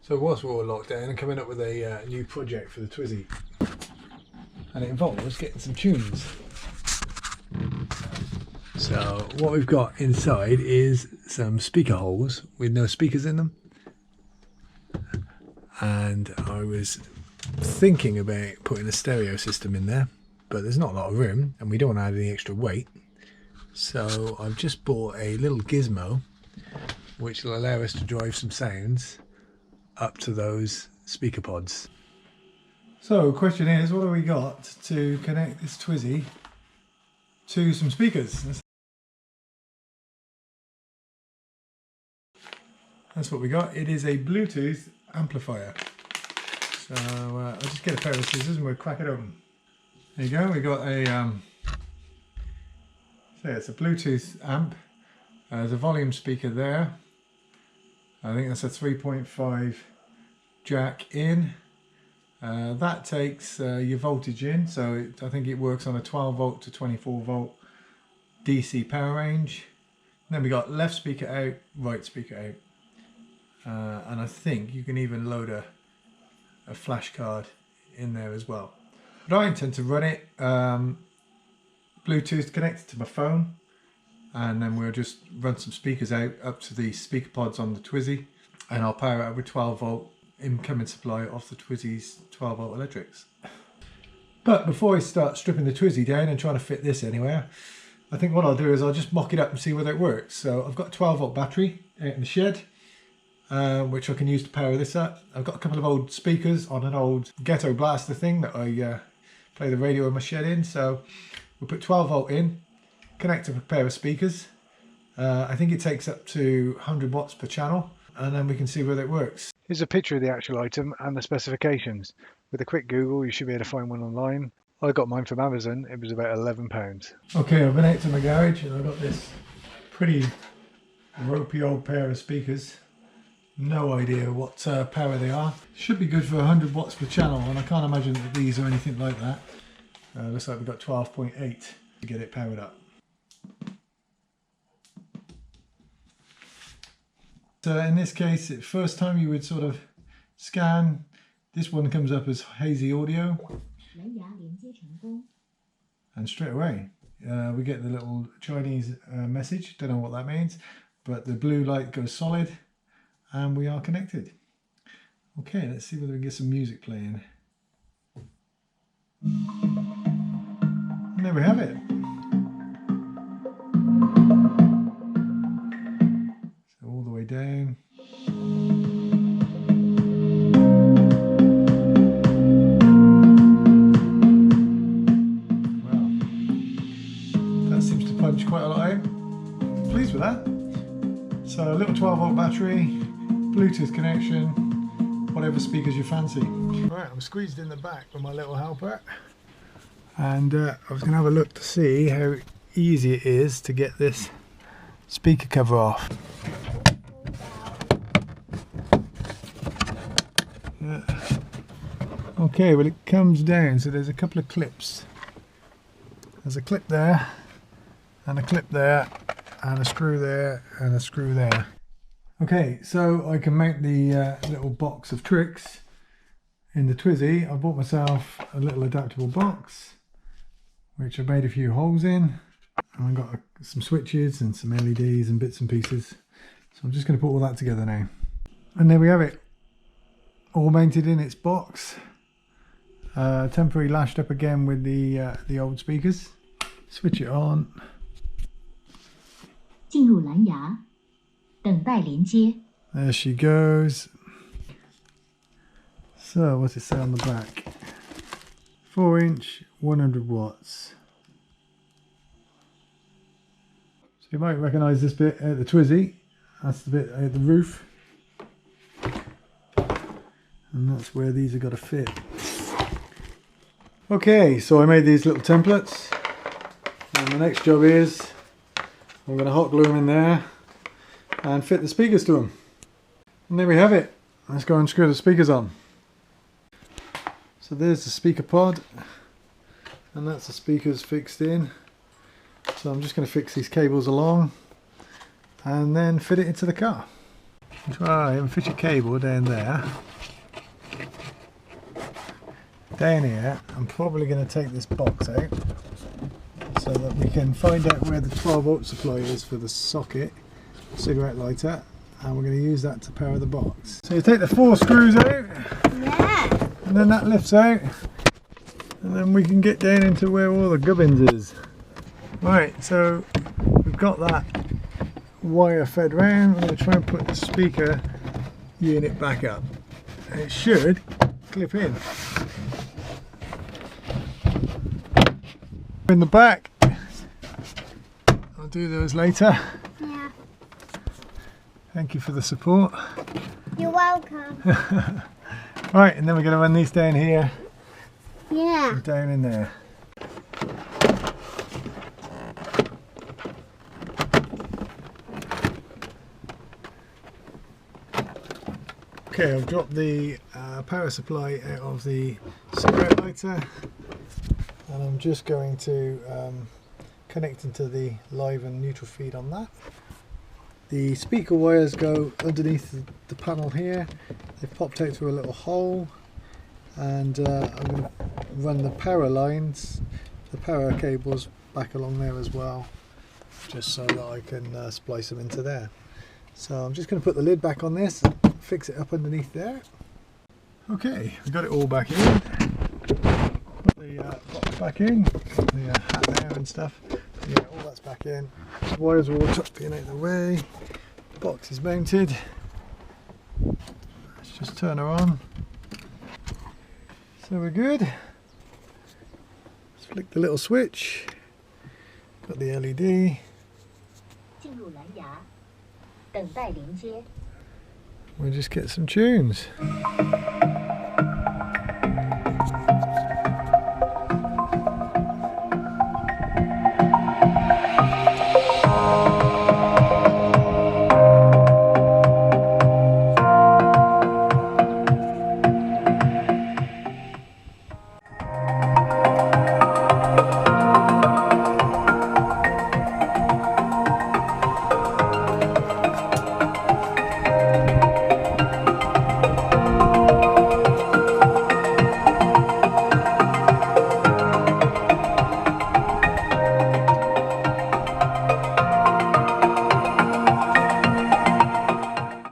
So whilst we're all locked down, I'm coming up with a new project for the Twizy, and it involves getting some tunes. So what we've got inside is some speaker holes with no speakers in them, and I was thinking about putting a stereo system in there, but there's not a lot of room and we don't want to add any extra weight, so I've just bought a little gizmo which will allow us to drive some sounds up to those speaker pods. So the question is, what have we got to connect this Twizy to some speakers? That's what we got. It is a Bluetooth amplifier. So I'll just get a pair of scissors and we'll crack it open. There you go, we got a so it's a Bluetooth amp. There's a volume speaker there. I think that's a 3.5 jack in. That takes your voltage in, so I think it works on a 12 volt to 24 volt DC power range. And then we got left speaker out, right speaker out. And I think you can even load a flash card in there as well. But I intend to run it Bluetooth connected to my phone, and then we'll just run some speakers out up to the speaker pods on the Twizy, and I'll power it up with 12 volt incoming supply off the Twizy's 12 volt electrics. But before I start stripping the Twizy down and trying to fit this anywhere, I think what I'll do is I'll just mock it up and see whether it works. So I've got a 12 volt battery out in the shed, which I can use to power this up. I've got a couple of old speakers on an old ghetto blaster thing that I play the radio in my shed in. So we'll put 12 volt in, connect to a pair of speakers. I think it takes up to 100 watts per channel, and then we can see whether it works. Here's a picture of the actual item and the specifications. With a quick Google, you should be able to find one online. I got mine from Amazon. It was about £11. Okay, I've been out to my garage and I've got this pretty ropey old pair of speakers. No idea what power they are. Should be good for 100 watts per channel, and I can't imagine that these are anything like that. Looks like we've got 12.8 to get it powered up. So in this case, the first time you would sort of scan, this one comes up as hazy audio, and straight away we get the little Chinese message. Don't know what that means, but the blue light goes solid and we are connected. Okay, let's see whether we can get some music playing. And there we have it. So all the way down. Wow, that seems to punch quite a lot out. Pleased with that. So a little 12 volt battery, Bluetooth connection, whatever speakers you fancy. Right, I'm squeezed in the back with my little helper, and I was going to have a look to see how easy it is to get this speaker cover off. Yeah. Okay, well, it comes down, so there's a couple of clips. There's a clip there, and a clip there, and a screw there, and a screw there. Okay, so I can mount the little box of tricks in the Twizy. I bought myself a little adaptable box, which I made a few holes in, and I've got some switches and some LEDs and bits and pieces. So I'm just going to put all that together now. And there we have it, all mounted in its box, temporarily lashed up again with the old speakers. Switch it on. 进入蓝牙，等待连接。 There she goes. So what's it say on the back? 4-inch, 100 watts. So you might recognise this bit at the Twizy. That's the bit at the roof. And that's where these have got to fit. Okay, so I made these little templates. And the next job is I'm going to hot glue them in there and fit the speakers to them. And there we have it. Let's go and screw the speakers on. So there's the speaker pod, and that's the speakers fixed in. So I'm just going to fix these cables along and then fit it into the car. try and fish a cable down there. Down here, I'm probably going to take this box out so that we can find out where the 12 volt supply is for the socket cigarette lighter, and we're going to use that to power the box. So you take the 4 screws out, Yeah. and then that lifts out, and then we can get down into where all the gubbins is. Right, so we've got that wire fed round. I'm going to try and put the speaker unit back up, and it should clip in. In the back, I'll do those later. Yeah. Thank you for the support. You're welcome. Right, and then we're going to run these down here Yeah. and down in there. Okay, I've dropped the power supply out of the cigarette lighter, and I'm just going to connect into the live and neutral feed on that. The speaker wires go underneath the panel here. They've popped out through a little hole, and I'm going to run the power lines, the power cables back along there as well, just so that I can splice them into there. So I'm just going to put the lid back on this, fix it up underneath there. Okay, we've got it all back in. Put the box back in, the hat there and stuff. Yeah, all that's back in. The wires are all tucked in out of the way. The box is mounted. Let's just turn her on. So we're good. Let's flick the little switch. Got the LED. 进入蓝牙，等待连接。 We'll just get some tunes.